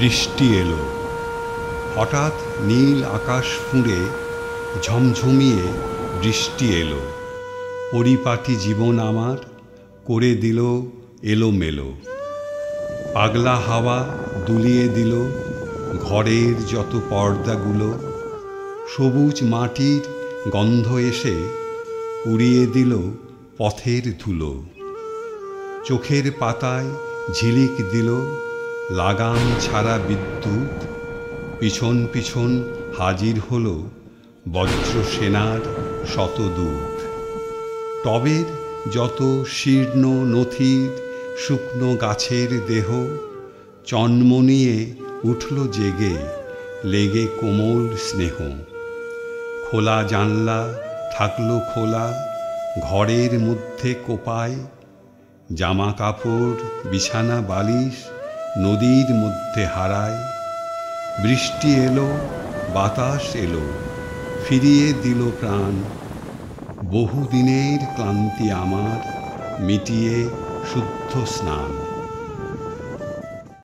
বৃষ্টি এলো। হঠাৎ নীল আকাশ ফুঁড়ে ঝমঝমিয়ে বৃষ্টি এলো। পরিপাটি জীবন আমার করে দিল এলোমেলো। পাগলা হাওয়া দুলিয়ে দিল ঘরের যত পর্দাগুলো। সবুজ মাটির গন্ধ এসে উড়িয়ে দিল পথের ধুলো। চোখের পাতায় ঝিলিক দিল লাগাম ছাড়া বিদ্যুৎ। পিছন পিছন হাজির হলো বজ্র সেনার শতদূত। টবের যত শীর্ণ নথির শুকনো গাছের দেহ চন্মনিয়ে উঠল জেগে, লেগে কোমল স্নেহ। খোলা জানলা থাকলো খোলা ঘরের মধ্যে কোপায়। জামা কাপড় বিছানা বালিশ নদীর মধ্যে হারায়। বৃষ্টি এলো, বাতাস এলো, ফিরিয়ে দিল প্রাণ। বহুদিনের ক্লান্তি আমার মিটিয়ে শুদ্ধ স্নান।